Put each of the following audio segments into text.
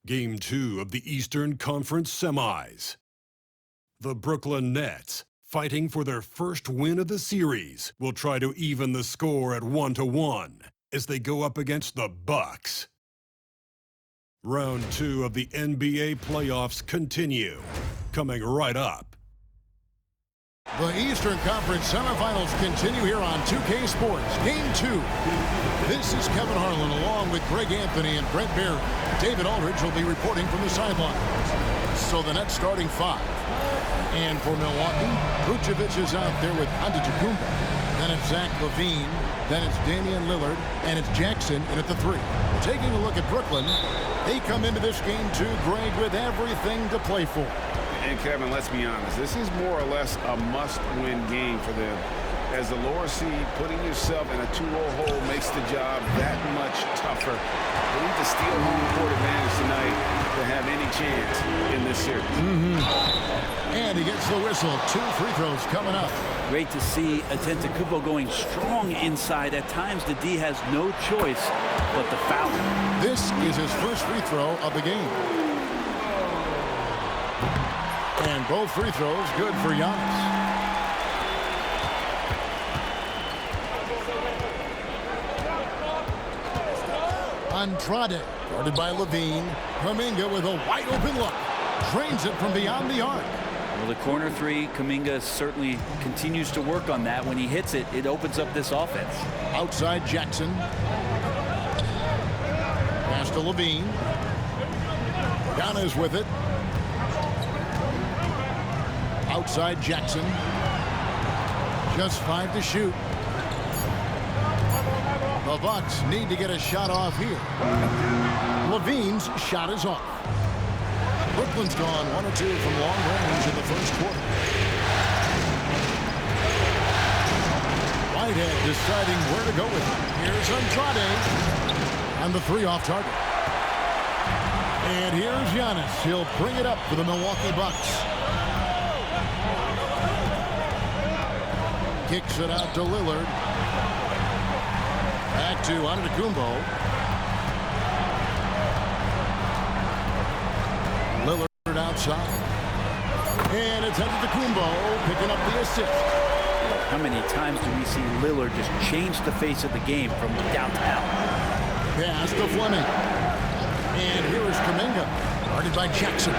Game 2 of the Eastern Conference Semis. The Brooklyn Nets, fighting for their first win of the series, will try to even the score at 1-1 as they go up against the Bucks. Round 2 of the NBA playoffs continue, coming right up. The Eastern Conference semifinals continue here on 2K Sports. Game 2. This is Kevin Harlan along with Greg Anthony and Brent Barry. David Aldridge will be reporting from the sidelines. So the Nets starting 5. And for Milwaukee, Vucevic is out there with Antetokounmpo. Then it's Zach LaVine. Then it's Damian Lillard. And it's Jackson in at the 3. Taking a look at Brooklyn, they come into this game too, Greg, with everything to play for. And Kevin, let's be honest, this is more or less a must-win game for them. As the lower seed, putting yourself in a 2-0 hole makes the job that much tougher. They need to steal home court advantage tonight to have any chance in this series. And he gets the whistle. 2 free throws coming up. Great to see Antetokounmpo going strong inside. At times, the D has no choice but to foul him. This is his first free throw of the game. And both free throws good for Giannis. Andrade, guarded by LaVine. Kuminga with a wide open look. Drains it from beyond the arc. Well, the corner 3, Kuminga certainly continues to work on that. When he hits it, it opens up this offense. Outside Jackson. Pass to LaVine. Giannis with it. Outside Jackson. Just 5 to shoot. The Bucks need to get a shot off here. LaVine's shot is off. Brooklyn's gone 1 or 2 from long range in the first quarter. Whitehead deciding where to go with it. Here's Andrade. And the 3 off target. And here's Giannis. He'll bring it up for the Milwaukee Bucks. Kicks it out to Lillard. Back to Antetokounmpo. Lillard outside. And it's Antetokounmpo picking up the assist. How many times do we see Lillard just change the face of the game from downtown? Pass to Fleming. And here is Kuminga, guarded by Jackson.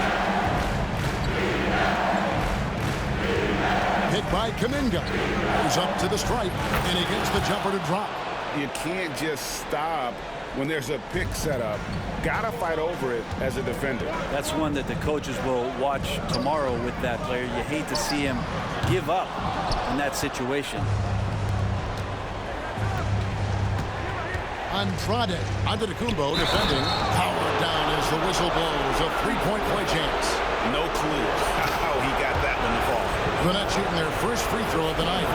Hit by Kuminga. Goes up to the stripe, and he gets the jumper to drop. You can't just stop when there's a pick set up. Gotta fight over it as a defender. That's one that the coaches will watch tomorrow with that player. You hate to see him give up in that situation. Andrade, Antetokounmpo defending. Powered down as the whistle blows. A 3-point play chance. No clue how he got that one to fall. The Nets shooting their first free throw of the night.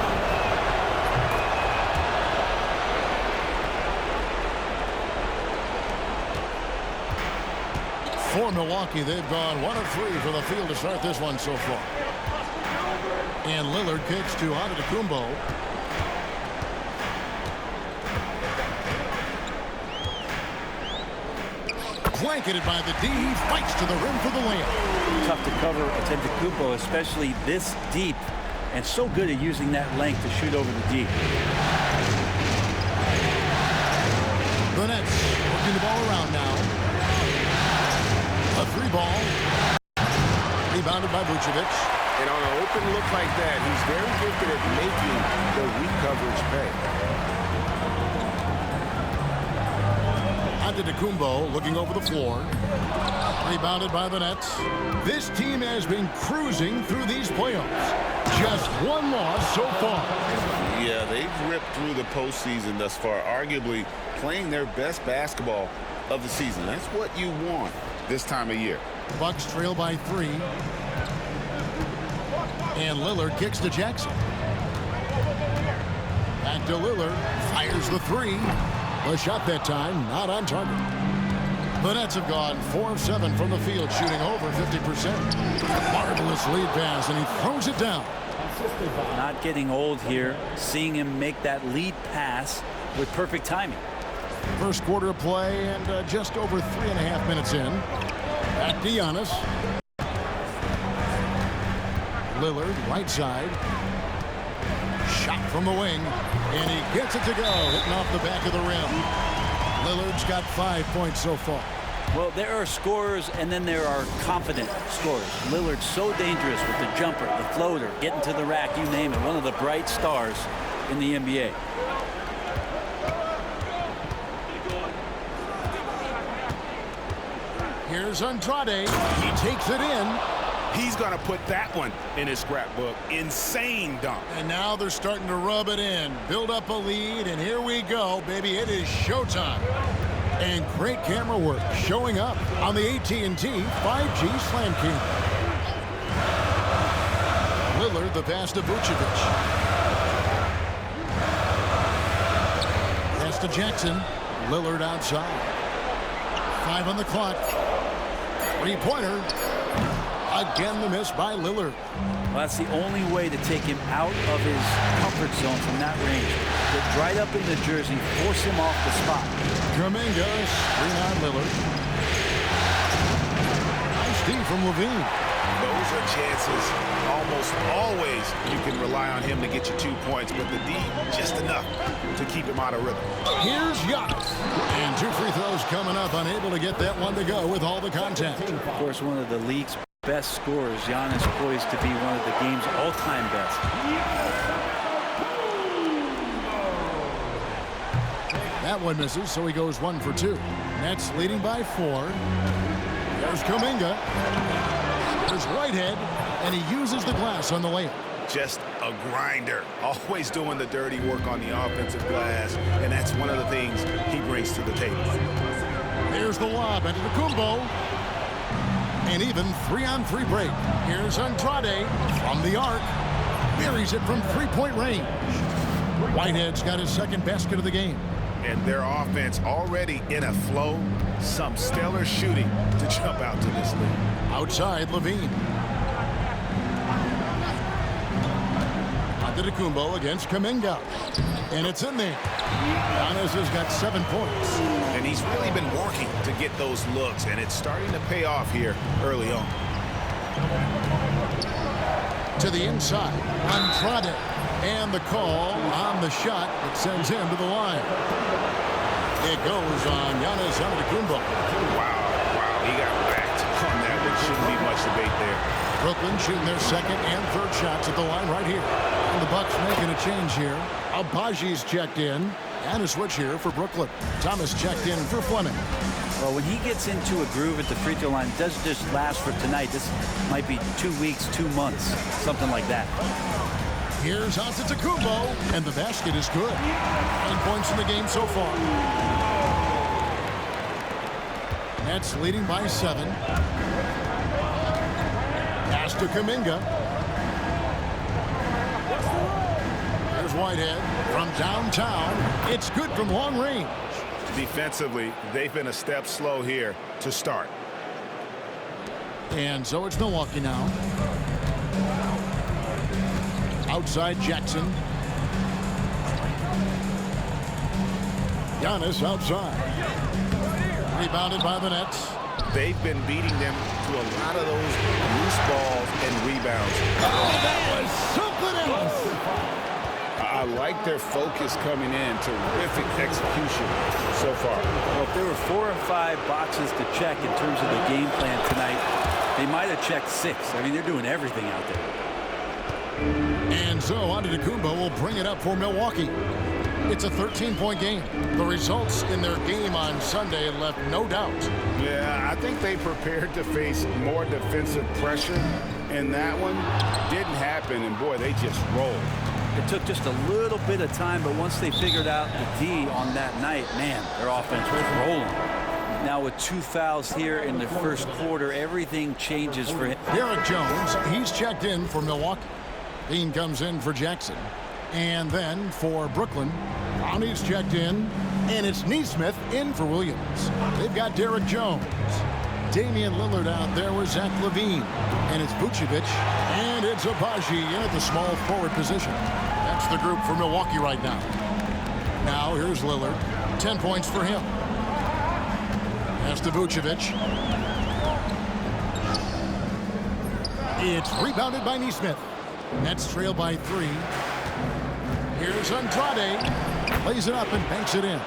For Milwaukee, they've gone 1 of 3 from the field to start this one so far. And Lillard kicks to Antetokounmpo. Blanketed by the D, he fights to the rim for the layup. Tough to cover Antetokounmpo, especially this deep, and so good at using that length to shoot over the D. The Nets working the ball around now. A 3 ball. Rebounded by Vucevic. And on an open look like that, he's very gifted at making the weak coverage pay. Antetokounmpo looking over the floor. Rebounded by the Nets. This team has been cruising through these playoffs. Just 1 loss so far. Yeah, they've ripped through the postseason thus far, arguably playing their best basketball of the season. That's what you want this time of year. Bucks trail by 3. And Lillard kicks to Jackson. Back to Lillard. Fires the 3. A shot that time, not on target. The Nets have gone 4 of 7 from the field, shooting over 50%. Marvelous lead pass, and he throws it down. Not getting old here, seeing him make that lead pass with perfect timing. First quarter of play and just over 3.5 minutes in. Back to Giannis. Lillard, right side. Shot from the wing, and he gets it to go, hitting off the back of the rim. Lillard's got 5 points so far. Well, there are scorers, and then there are confident scorers. Lillard's so dangerous with the jumper, the floater, getting to the rack, you name it. One of the bright stars in the NBA. Here's Andrade. He takes it in. He's going to put that one in his scrapbook. Insane dunk. And now they're starting to rub it in. Build up a lead, and here we go, baby. It is showtime. And great camera work showing up on the AT&T 5G Slam King. Lillard, the pass to Vucevic. Pass to Jackson. Lillard outside. 5 on the clock. Three-pointer. Again, the miss by Lillard. Well, that's the only way to take him out of his comfort zone from that range. Get right up in the jersey, force him off the spot. Kuminga, screen on Lillard. Nice D from Levine. Those are chances. Almost always you can rely on him to get you 2 points, but the D, just enough to keep him out of rhythm. Here's Giannis. And 2 free throws coming up, unable to get that one to go with all the contact. Of course, one of the league's best scorers. Giannis poised to be one of the game's all-time best. That one misses, so he goes 1 for 2. Nets leading by 4. There's Kuminga. There's Whitehead, and he uses the glass on the layup. Just a grinder. Always doing the dirty work on the offensive glass, and that's one of the things he brings to the table. There's the lob into the Kumbo. An even 3-on-3 break. Here's Andrade from the arc. Buries it from 3-point range. Whitehead's got his second basket of the game. And their offense already in a flow. Some stellar shooting to jump out to this lead. Outside, Levine. Antetokounmpo against Kuminga. And it's in there. Giannis has got 7 points. And he's really been working to get those looks, and it's starting to pay off here early on. To the inside, Andrade. And the call on the shot that sends him to the line. It goes on Giannis Antetokounmpo. Wow, he got whacked on that. There shouldn't be much debate there. Brooklyn shooting their second and third shots at the line right here. And the Bucks making a change here. Abaji's checked in. And a switch here for Brooklyn. Thomas checked in for Fleming. Well, when he gets into a groove at the free throw line, it doesn't just last for tonight. This might be 2 weeks, 2 months, something like that. Here's Antetokounmpo, and the basket is good. 9 points in the game so far. Nets leading by 7. Pass to Kuminga. Here's Whitehead from downtown. It's good from long range. Defensively, they've been a step slow here to start. And so it's Milwaukee now. Outside Jackson. Giannis outside. Rebounded by the Nets. They've been beating them to a lot of those loose balls and rebounds. Oh, that was something else. I like their focus coming in. Terrific execution so far. Well, if there were 4 or 5 boxes to check in terms of the game plan tonight, they might have checked 6. I mean, they're doing everything out there. And so Antetokounmpo will bring it up for Milwaukee. It's a 13-point game. The results in their game on Sunday left no doubt. Yeah, I think they prepared to face more defensive pressure, and that one didn't happen, and boy, they just rolled. It took just a little bit of time, but once they figured out the D on that night, man, their offense was rolling. Now with 2 fouls here in the first quarter, everything changes for him. Derek Jones, he's checked in for Milwaukee. Dean comes in for Jackson. And then for Brooklyn, Brownie's checked in. And it's Neesmith in for Williams. They've got Derek Jones. Damian Lillard out there with Zach LaVine. And it's Vucevic. And it's Abaji in at the small forward position. That's the group for Milwaukee right now. Now here's Lillard. 10 points for him. Pass to Vucevic. It's rebounded by Nesmith. Nets trail by 3. Here's Andrade. Lays it up and banks it in.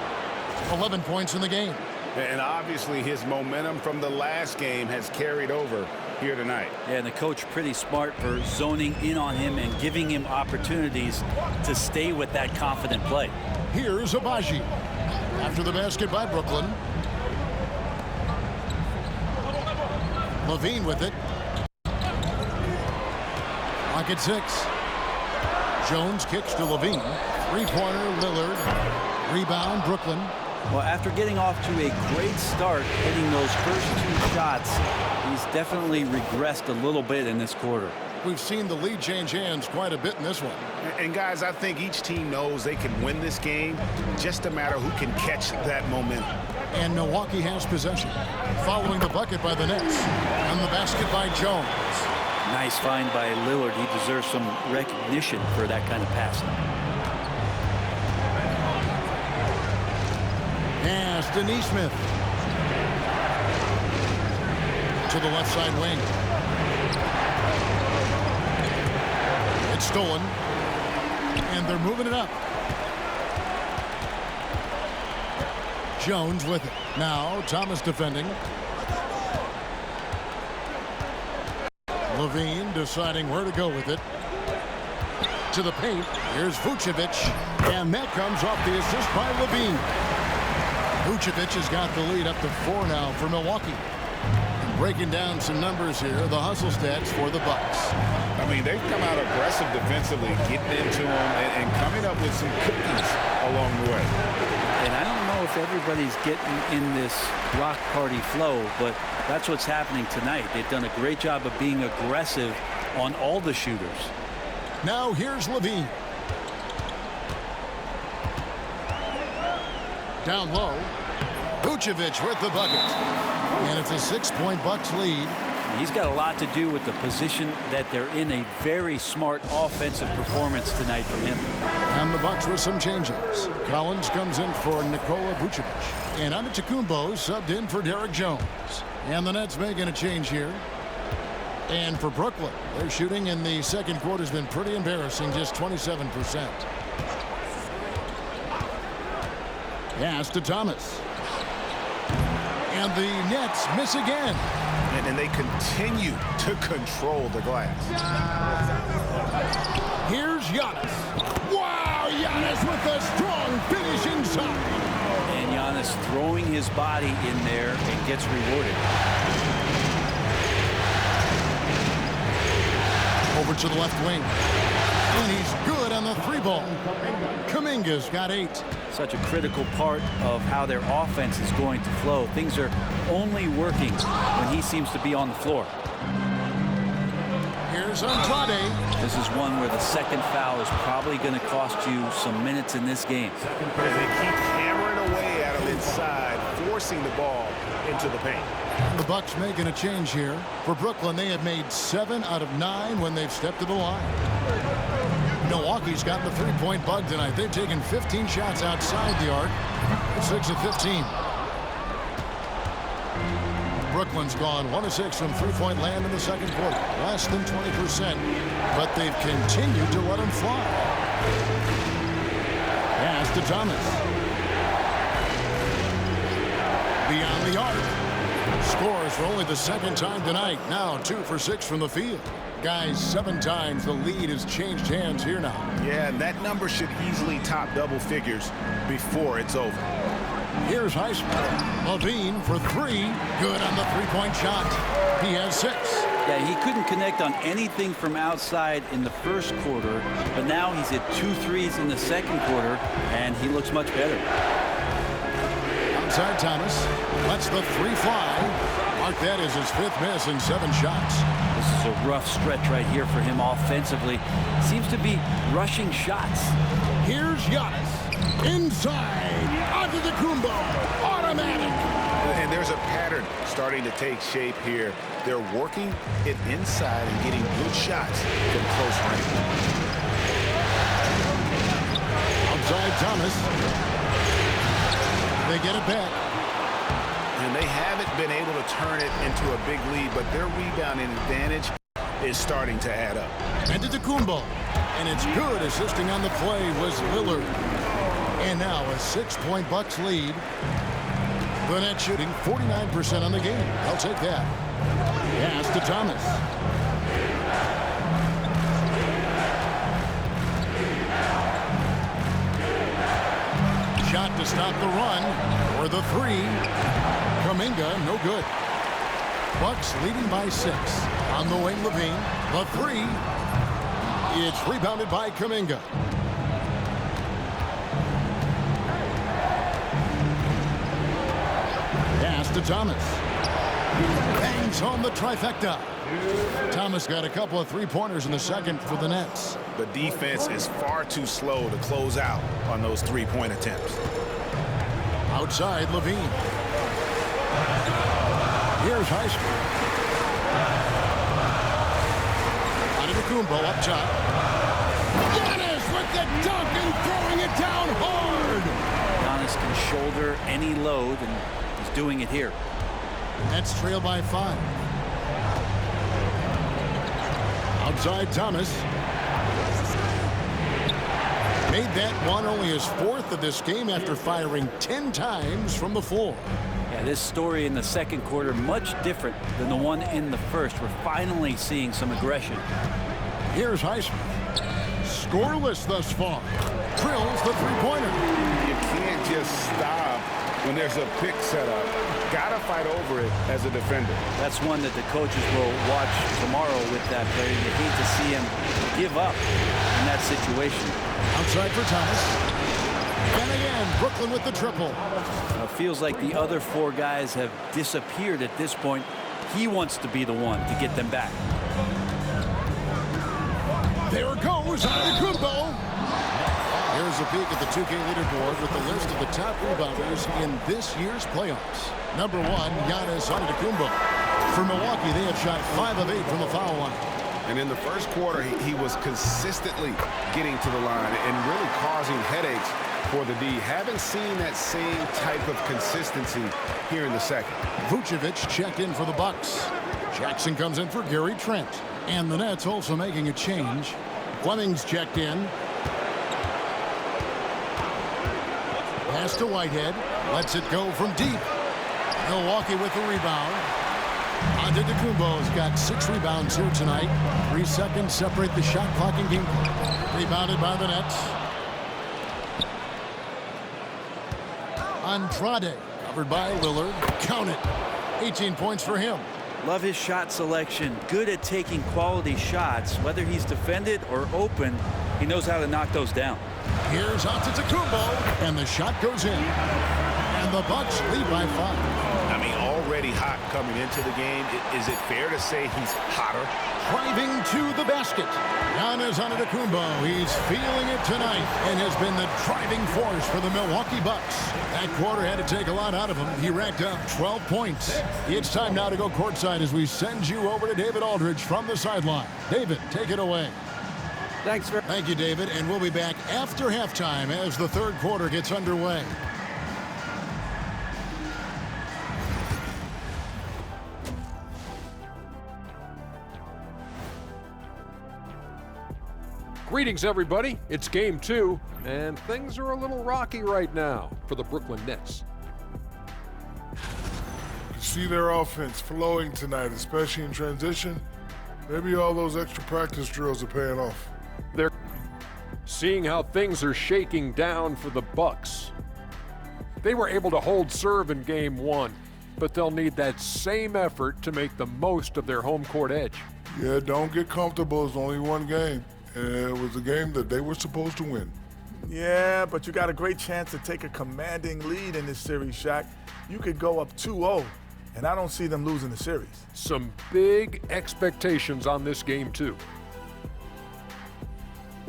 11 points in the game. And obviously his momentum from the last game has carried over here tonight. Yeah, and the coach pretty smart for zoning in on him and giving him opportunities to stay with that confident play. Here's Agbaji. After the basket by Brooklyn. Levine with it. Pocket 6. Jones kicks to Levine. Three-pointer, Lillard. Rebound, Brooklyn. Well, after getting off to a great start, hitting those first 2 shots, he's definitely regressed a little bit in this quarter. We've seen the lead change hands quite a bit in this one. And guys, I think each team knows they can win this game. Just a matter who can catch that momentum. And Milwaukee has possession. Following the bucket by the Nets. And the basket by Jones. Nice find by Lillard. He deserves some recognition for that kind of passing. Pass to Nesmith. To the left side wing. It's stolen. And they're moving it up. Jones with it. Now Thomas defending. Levine deciding where to go with it. To the paint. Here's Vucevic. And that comes off the assist by Levine. Vucevic has got the lead up to 4 now for Milwaukee. And breaking down some numbers here, the hustle stats for the Bucks. I mean, they've come out aggressive defensively, getting into them and coming up with some cookies along the way. And I don't know if everybody's getting in this rock party flow, but that's what's happening tonight. They've done a great job of being aggressive on all the shooters. Now here's Levine. Down low. Vucevic with the bucket. And it's a 6-point Bucks lead. He's got a lot to do with the position that they're in. A very smart offensive performance tonight from him. And the Bucks with some changes. Collins comes in for Nikola Vucevic. And Antetokounmpo subbed in for Derek Jones. And the Nets making a change here. And for Brooklyn, their shooting in the second quarter has been pretty embarrassing, just 27%. Pass to Thomas. And the Nets miss again. And they continue to control the glass. Here's Giannis. Wow, Giannis with a strong finish inside. And Giannis throwing his body in there and gets rewarded. Over to the left wing. And he's good on the 3-ball. Kuminga's got 8. Such a critical part of how their offense is going to flow. Things are only working when he seems to be on the floor. Here's Andrade. This is one where the second foul is probably going to cost you some minutes in this game. As they keep hammering away at him inside, forcing the ball into the paint. The Bucks making a change here. For Brooklyn, they have made 7 out of 9 when they've stepped to the line. Milwaukee's gotten the 3-point bug tonight. They've taken 15 shots outside the arc. 6 of 15. Brooklyn's gone 1 of 6 from 3-point land in the second quarter. Less than 20%. But they've continued to let them fly. Pass to Thomas. Beyond the arc. Scores for only the second time tonight. Now 2 for 6 from the field. Guys, 7 times the lead has changed hands here now. Yeah, and that number should easily top double figures before it's over. Here's Highsmith. Levine for 3. Good on the 3-point shot. He has 6. Yeah, he couldn't connect on anything from outside in the first quarter, but now he's hit 2 threes in the second quarter, and he looks much better. Outside Thomas. Lets the 3 fly. Mark that as his 5th miss in 7 shots. This is a rough stretch right here for him offensively. Seems to be rushing shots. Here's Giannis. Inside. Antetokounmpo. Automatic. And there's a pattern starting to take shape here. They're working it inside and getting good shots from close range. Outside Thomas. They get it back. And they haven't been able to turn it into a big lead, but their rebounding advantage is starting to add up. And to Antetokounmpo. And it's good. Assisting on the play was Lillard. And now a 6-point Bucks lead. The Nets shooting 49% on the game. I'll take that. Pass to Thomas. Shot to stop the run. For the three. Kuminga, no good. Bucks leading by 6. On the wing, Levine. The three. It's rebounded by Kuminga. Pass to Thomas. Bangs home the trifecta. Thomas got a couple of three-pointers in the second for the Nets. The defense is far too slow to close out on those three-point attempts. Outside, Levine. Here's Highsmith. Antetokounmpo up top. Giannis with the dunk and throwing it down hard. Giannis can shoulder any load, and he's doing it here. Nets trail by 5. Outside Thomas. Made that one only his 4th of this game after firing 10 times from the floor. Yeah, this story in the second quarter much different than the one in the first. We're finally seeing some aggression. Here's Highsmith. Scoreless thus far. Drills the three-pointer. You can't just stop when there's a pick set up. Gotta fight over it as a defender. That's one that the coaches will watch tomorrow with that player. You hate to see him give up in that situation. Outside for Thomas. And again, Brooklyn with the triple. It feels like the other 4 guys have disappeared at this point. He wants to be the one to get them back. There goes Antetokounmpo. Here's a peek at the 2K leaderboard with the list of the top rebounders in this year's playoffs. Number 1, Giannis Antetokounmpo. For Milwaukee, they have shot 5 of 8 from the foul line. And in the first quarter, he was consistently getting to the line and really causing headaches for the D. Haven't seen that same type of consistency here in the second. Vucevic checked in for the Bucks. Jackson comes in for Gary Trent. And the Nets also making a change. Fleming's checked in. Pass to Whitehead. Lets it go from deep. Milwaukee with the rebound. Antetokounmpo's got 6 rebounds here tonight. 3 seconds separate the shot clock and game clock. Rebounded by the Nets. Andrade covered by Lillard. Count it. 18 points for him. Love his shot selection. Good at taking quality shots. Whether he's defended or open, he knows how to knock those down. Here's Antetokounmpo, and the shot goes in. And the Bucks lead by 5. I mean, already hot coming into the game. Is it fair to say he's hotter? Driving to the basket. Giannis Antetokounmpo. He's feeling it tonight and has been the driving force for the Milwaukee Bucks. That quarter had to take a lot out of him. He racked up 12 points. It's time now to go courtside as we send you over to David Aldridge from the sideline. David, take it away. Thank you, David, and we'll be back after halftime as the third quarter gets underway. Greetings, everybody. It's game 2, and things are a little rocky right now for the Brooklyn Nets. See their offense flowing tonight, especially in transition. Maybe all those extra practice drills are paying off. They're seeing how things are shaking down for the Bucks. They were able to hold serve in game 1, but they'll need that same effort to make the most of their home court edge. Yeah, don't get comfortable. It's only one game. And it was a game that they were supposed to win. Yeah, but you got a great chance to take a commanding lead in this series, Shaq. You could go up 2-0, and I don't see them losing the series. Some big expectations on this game, too.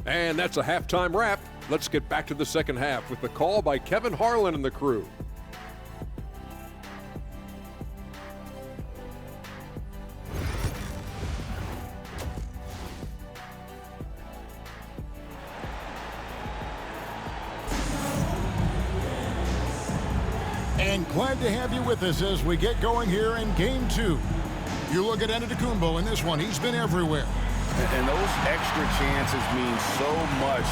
And that's a halftime wrap. Let's get back to the second half with the call by Kevin Harlan and the crew. And glad to have you with us as we get going here in Game 2. You look at Antetokounmpo in this one. He's been everywhere. And those extra chances mean so much.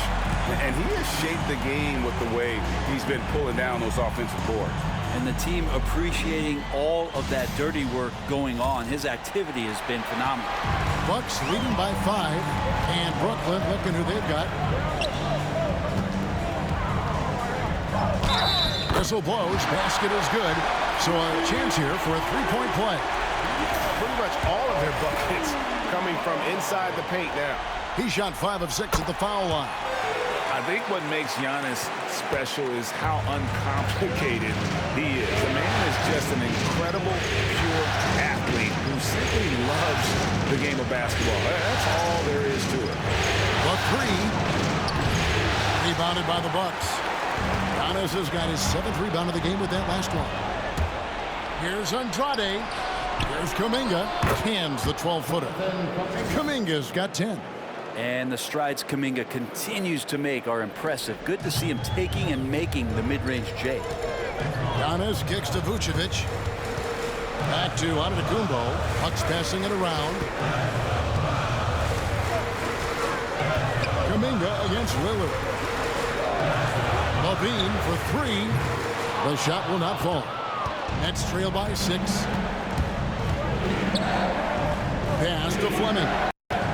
And he has shaped the game with the way he's been pulling down those offensive boards. And the team appreciating all of that dirty work going on. His activity has been phenomenal. Bucks leading by 5. And Brooklyn looking who they've got. Whistle blows. Basket is good. So a chance here for a three-point play. Pretty much all of their buckets coming from inside the paint now. He shot 5 of 6 at the foul line. I think what makes Giannis special is how uncomplicated he is. The man is just an incredible, pure athlete who simply loves the game of basketball. That's all there is to it. The 3. Rebounded by the Bucks. Giannis has got his 7th rebound of the game with that last one. Here's Andrade. Here's Kuminga. Hands the 12-footer. And Kuminga's got 10. And the strides Kuminga continues to make are impressive. Good to see him taking and making the mid-range J. Giannis kicks to Vucevic. Back to Antetokounmpo. Bucks passing it around. Kuminga against Lillard. Levine for 3. The shot will not fall. Nets trail by 6. Pass to Fleming.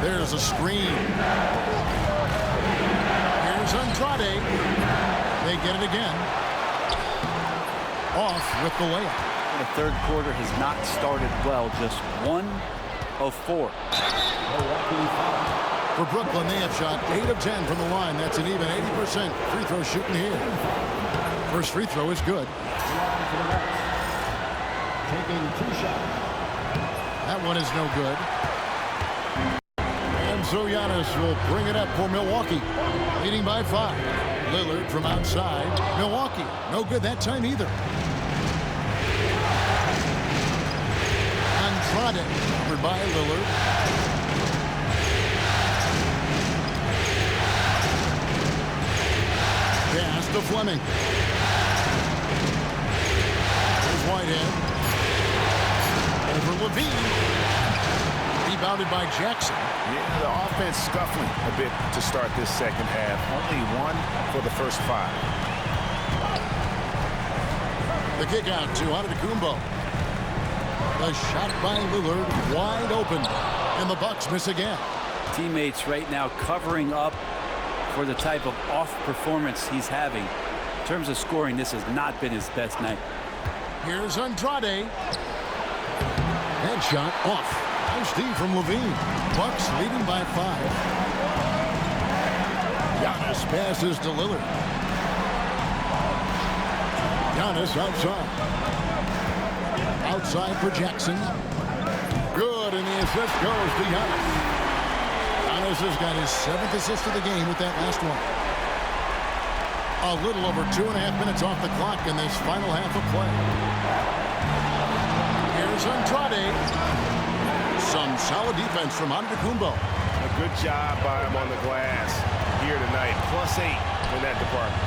There's a screen. Here's Andrade. They get it again. Off with the layup. The third quarter has not started well. Just 1 of 4. For Brooklyn, they have shot 8 of 10 from the line. That's an even 80% free throw shooting here. First free throw is good. Taking 2 shots. That one is no good. And so Giannis will bring it up for Milwaukee. Leading by 5. Lillard from outside. Milwaukee, no good that time either. Andrade, covered by Lillard. Pass to Fleming. Here's Whitehead. Over Levine. Rebounded by Jackson. Yeah, the offense scuffling a bit to start this second half. Only 1 for the first 5. The kick out to Antetokounmpo. The shot by Lillard wide open. And the Bucks miss again. Teammates right now covering up for the type of off performance he's having. In terms of scoring, this has not been his best night. Here's Andrade. Headshot off. Nice D from Levine. Bucks leading by 5. Giannis passes to Lillard. Giannis outside. Outside for Jackson. Good, and the assist goes to Giannis. Giannis has got his 7th assist of the game with that last one. A little over 2.5 minutes off the clock in this final half of play. Here's Andrade. Some solid defense from Antetokounmpo. A good job by him on the glass here tonight. +8 in that department.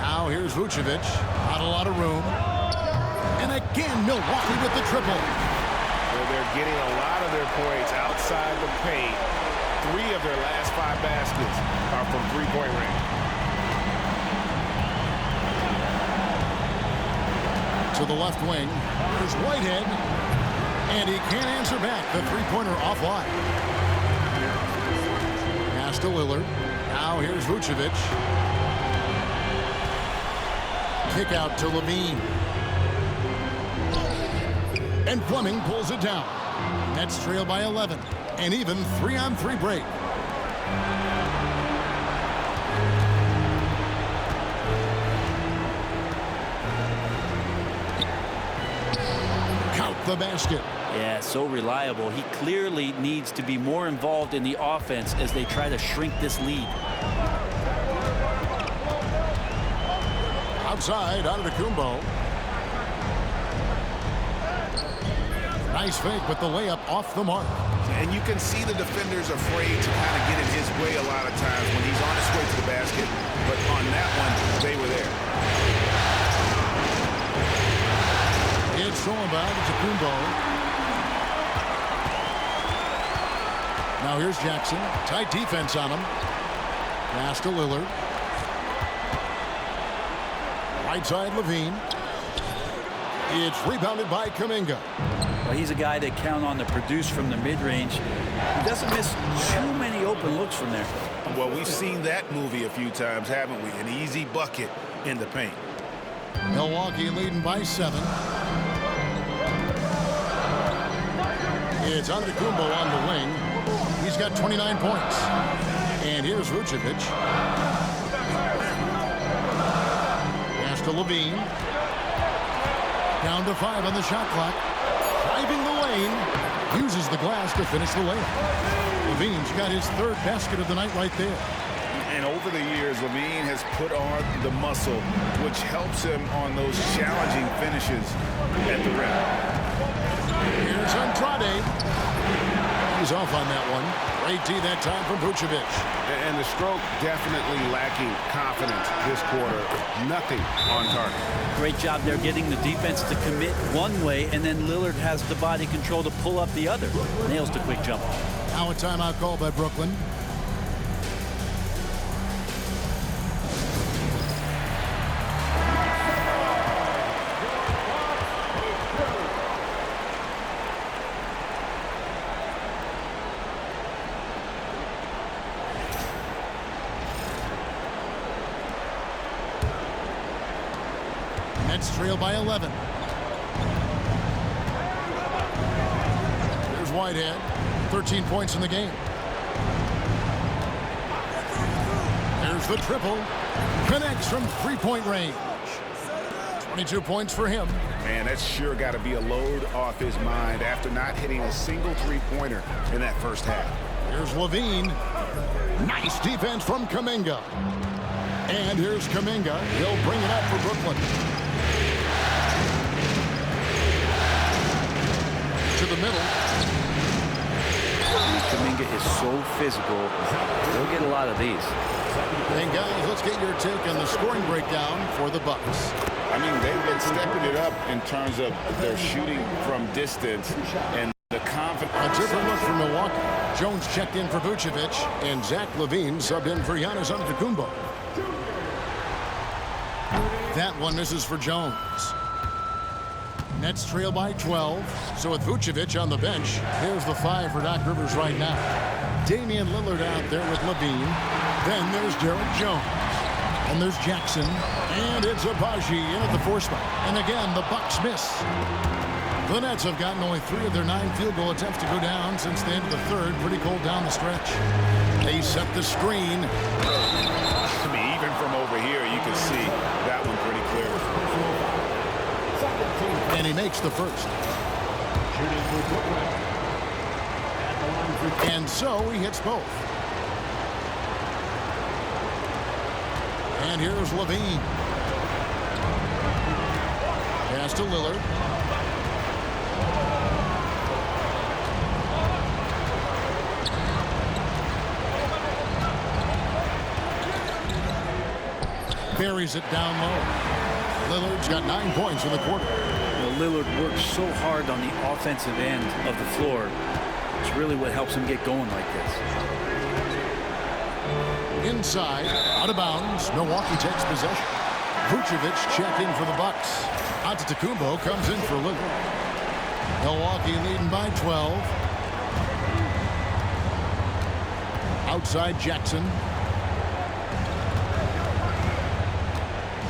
Now here's Vucevic. Not a lot of room. And again, Milwaukee with the triple. Well, they're getting a lot of their points outside the paint. 3 of their last 5 baskets are from three-point range. To the left wing. Here's Whitehead. And he can't answer back. The three-pointer offline. Pass to Lillard. Now here's Vucevic. Kick out to Levine. And Fleming pulls it down. Nets trail by 11. And even 3-on-3 break. Count the basket. Yeah, so reliable. He clearly needs to be more involved in the offense as they try to shrink this lead. Outside, Antetokounmpo. Nice fake, but the layup off the mark. And you can see the defenders afraid to kind of get in his way a lot of times when he's on his way to the basket. But on that one, they were there. It's thrown by Antetokounmpo. Now here's Jackson. Tight defense on him. Pass to Lillard. Right side Levine. It's rebounded by Kuminga. Well, he's a guy they count on to produce from the mid-range. He doesn't miss too many open looks from there. Well, we've seen that movie a few times, haven't we? An easy bucket in the paint. Milwaukee leading by 7. It's Antetokounmpo on the wing. He's got 29 points. And here's Vucevic. Pass to Levine. Down to 5 on the shot clock. Driving the lane. Uses the glass to finish the layup. Levine's got his 3rd basket of the night right there. And over the years, Levine has put on the muscle, which helps him on those challenging finishes at the rim. Here's Andrade. He's off on that one. Great D that time from Vucevic. And the stroke definitely lacking confidence this quarter. Nothing on target. Great job there getting the defense to commit one way, and then Lillard has the body control to pull up the other. Nails the quick jump. Now a timeout call by Brooklyn. Nets trail by 11. Here's Whitehead. 13 points in the game. There's the triple. Connects from 3-point range. 22 points for him. Man, that's sure got to be a load off his mind after not hitting a single 3-pointer in that first half. Here's Levine. Nice defense from Kuminga. And here's Kuminga. He'll bring it up for Brooklyn. To the middle. Kuminga is so physical. He'll get a lot of these. And guys, let's get your take on the scoring breakdown for the Bucks. I mean, they've been stepping it up in terms of their shooting from distance and the confidence. A different look from Milwaukee. Jones checked in for Vucevic, and Zach LaVine subbed in for Giannis Antetokounmpo. That one misses for Jones. Nets trail by 12. So with Vucevic on the bench, here's the 5 for Doc Rivers right now. Damian Lillard out there with Levine. Then there's Derek Jones. And there's Jackson. And it's Agbaji in at the 4 spot. And again, the Bucks miss. The Nets have gotten only 3 of their 9 field goal attempts to go down since the end of the 3rd. Pretty cold down the stretch. They set the screen. I mean, even from over here, you can see that one pretty clear. And he makes the first. And so he hits both. And here's Levine. Pass to Lillard. Buries it down low. Lillard's got 9 points in the quarter. Lillard works so hard on the offensive end of the floor. It's really what helps him get going like this. Inside, out of bounds, Milwaukee takes possession. Vucevic checked in for the Bucks. Antetokounmpo comes in for Lillard. Milwaukee leading by 12. Outside Jackson.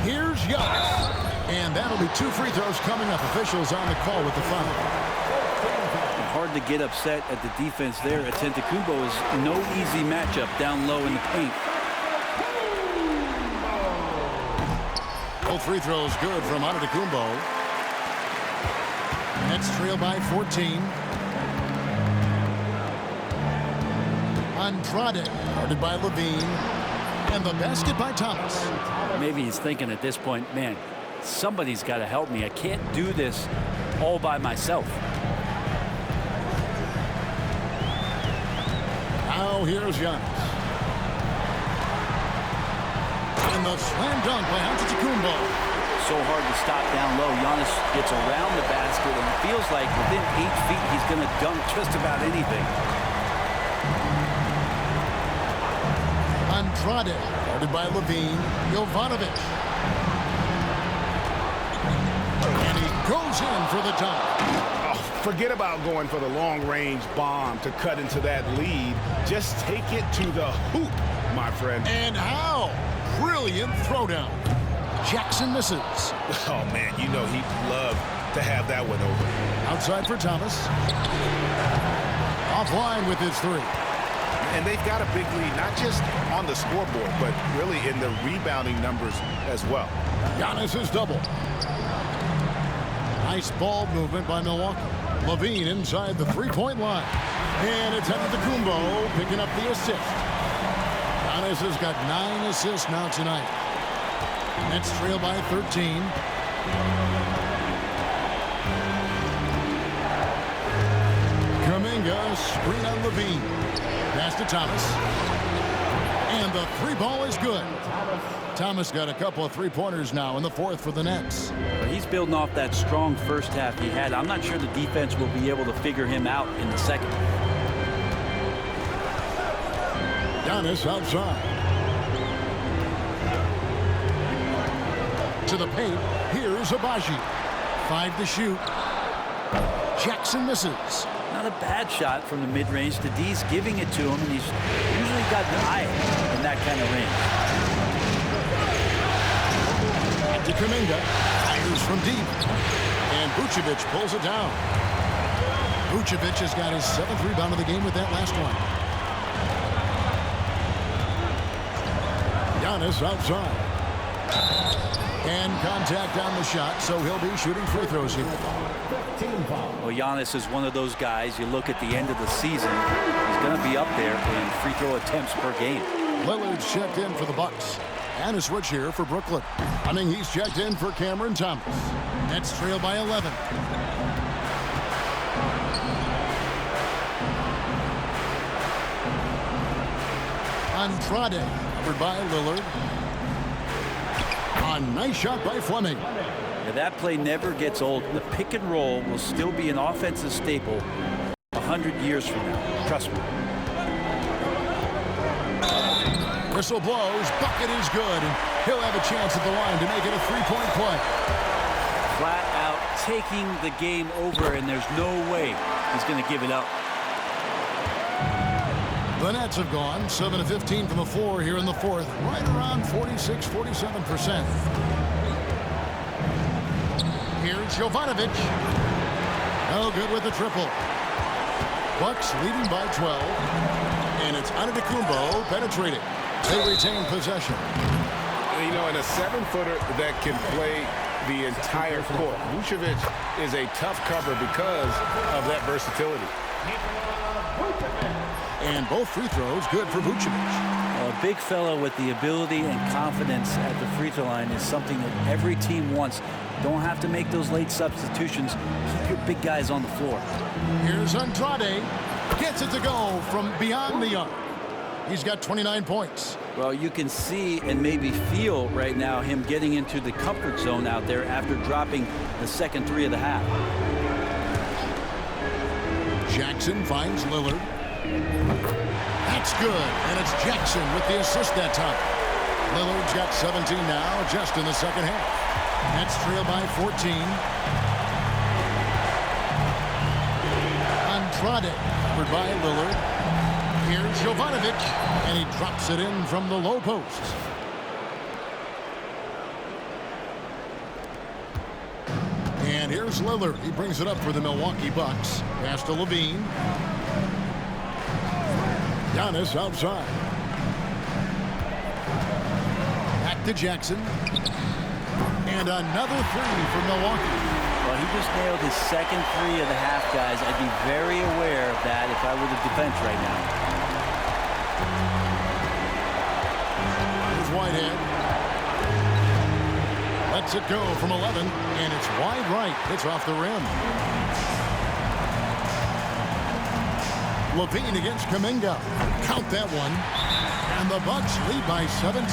Here's Giannis. And that'll be 2 free throws coming up. Officials on the call with the foul. Hard to get upset at the defense there. Antetokounmpo is no easy matchup down low in the paint. Both free throws good from Antetokounmpo. Nets trail by 14. Andrade guarded by Levine. And the basket by Thomas. Maybe he's thinking at this point, man, somebody's got to help me. I can't do this all by myself. Now here's Giannis. And the slam dunk by Antetokounmpo. So hard to stop down low. Giannis gets around the basket, and it feels like within 8 feet he's going to dunk just about anything. Andrade, guarded by Levine. Jovanovic. And he goes in for the dunk. Oh, forget about going for the long-range bomb to cut into that lead. Just take it to the hoop, my friend. And how? Brilliant throwdown. Jackson misses. Oh, man, you know he'd love to have that one over. Outside for Thomas. Offline with his three. And they've got a big lead, not just on the scoreboard, but really in the rebounding numbers as well. Giannis is double. Nice ball movement by Milwaukee. Levine inside the three-point line. And it's Antetokounmpo picking up the assist. Giannis has got 9 assists now tonight. Nets trail by 13. Kuminga, screen on Levine. Pass to Thomas. And the three ball is good. Thomas got a couple of three-pointers now in the fourth for the Nets. He's building off that strong first half he had. I'm not sure the defense will be able to figure him out in the second. Giannis outside. To the paint. Here's Abaji. 5 to shoot. Jackson misses. Not a bad shot from the mid-range. The D's giving it to him, and he's usually got an eye in that kind of range. To Kuminga. Fires from deep. And Vucevic pulls it down. Vucevic has got his 7th rebound of the game with that last one. Giannis outside. And contact on the shot, so he'll be shooting free throws here. Well, Giannis is one of those guys, you look at the end of the season, he's going to be up there in free throw attempts per game. Lillard's checked in for the Bucks. And a switch here for Brooklyn. I mean, he's checked in for Cameron Thomas. Nets trail by 11. Andrade, covered by Lillard. A nice shot by Fleming. Yeah, that play never gets old. The pick and roll will still be an offensive staple 100 years from now. Trust me. Whistle blows. Bucket is good. And he'll have a chance at the line to make it a three-point play. Flat out taking the game over, and there's no way he's going to give it up. The Nets have gone 7 of 15 from the floor here in the fourth, right around 46-47%. Here's Jovanovic. No good with the triple. Bucks leading by 12. And it's Antetokounmpo penetrating. They retain possession. You know, in a 7-footer that can play the entire court, Vucevic is a tough cover because of that versatility. And both free throws good for Vucevic. A big fella with the ability and confidence at the free throw line is something that every team wants. Don't have to make those late substitutions. Keep your big guys on the floor. Here's Andrade. Gets it to go from beyond the arc. He's got 29 points. Well, you can see and maybe feel right now him getting into the comfort zone out there after dropping the second three of the half. Jackson finds Lillard. That's good, and it's Jackson with the assist that time. Lillard's got 17 now, just in the second half. Nets trail by 14. Andrade, covered by Lillard. Here's Jovanovic, and he drops it in from the low post. And here's Lillard. He brings it up for the Milwaukee Bucks. Pass to Levine. Giannis outside. Back to Jackson. And another three for Milwaukee. Well, he just nailed his second three of the half, guys. I'd be very aware of that if I were the defense right now. Here's Whitehead. Lets it go from 11, and it's wide right. It's off the rim. Levine against Kuminga. Count that one. And the Bucks lead by 17.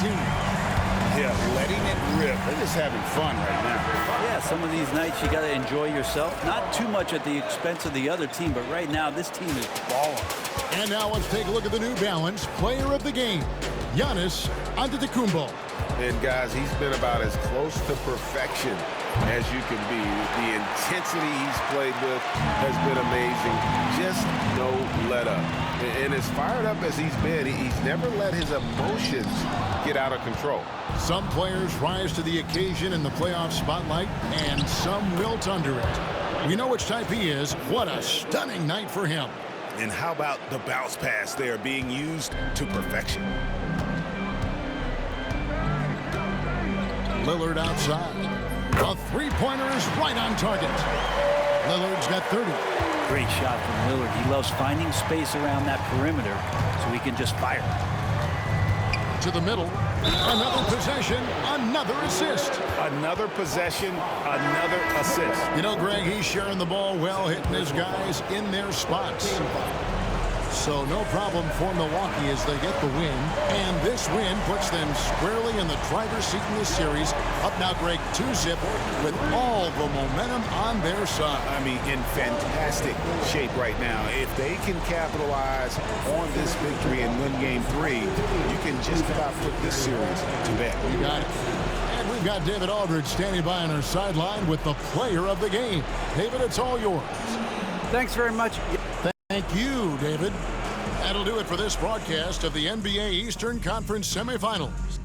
Yeah, letting it rip. They're just having fun right now. Yeah, some of these nights you got to enjoy yourself. Not too much at the expense of the other team, but right now this team is balling. And now let's take a look at the New Balance player of the game, Giannis Antetokounmpo. And guys, he's been about as close to perfection as you can be. The intensity he's played with has been amazing. Just no let up. And as fired up as he's been, he's never let his emotions get out of control. Some players rise to the occasion in the playoff spotlight, and some wilt under it. We know which type he is. What a stunning night for him. And how about the bounce pass there being used to perfection? Lillard outside. A three-pointer is right on target. Lillard's got 30. Great shot from Lillard. He loves finding space around that perimeter so he can just fire. To the middle. Another possession, another assist. Another possession, another assist. You know, Greg, he's sharing the ball well, hitting his guys in their spots. So no problem for Milwaukee as they get the win. And this win puts them squarely in the driver's seat in this series. Up now, Greg, 2-zip with all the momentum on their side. I mean, in fantastic shape right now. If they can capitalize on this victory and win Game 3, you can just about put this series to bed. You got it. And we've got David Aldridge standing by on our sideline with the player of the game. David, it's all yours. Thanks very much. Thank you, David. That'll do it for this broadcast of the NBA Eastern Conference semifinals.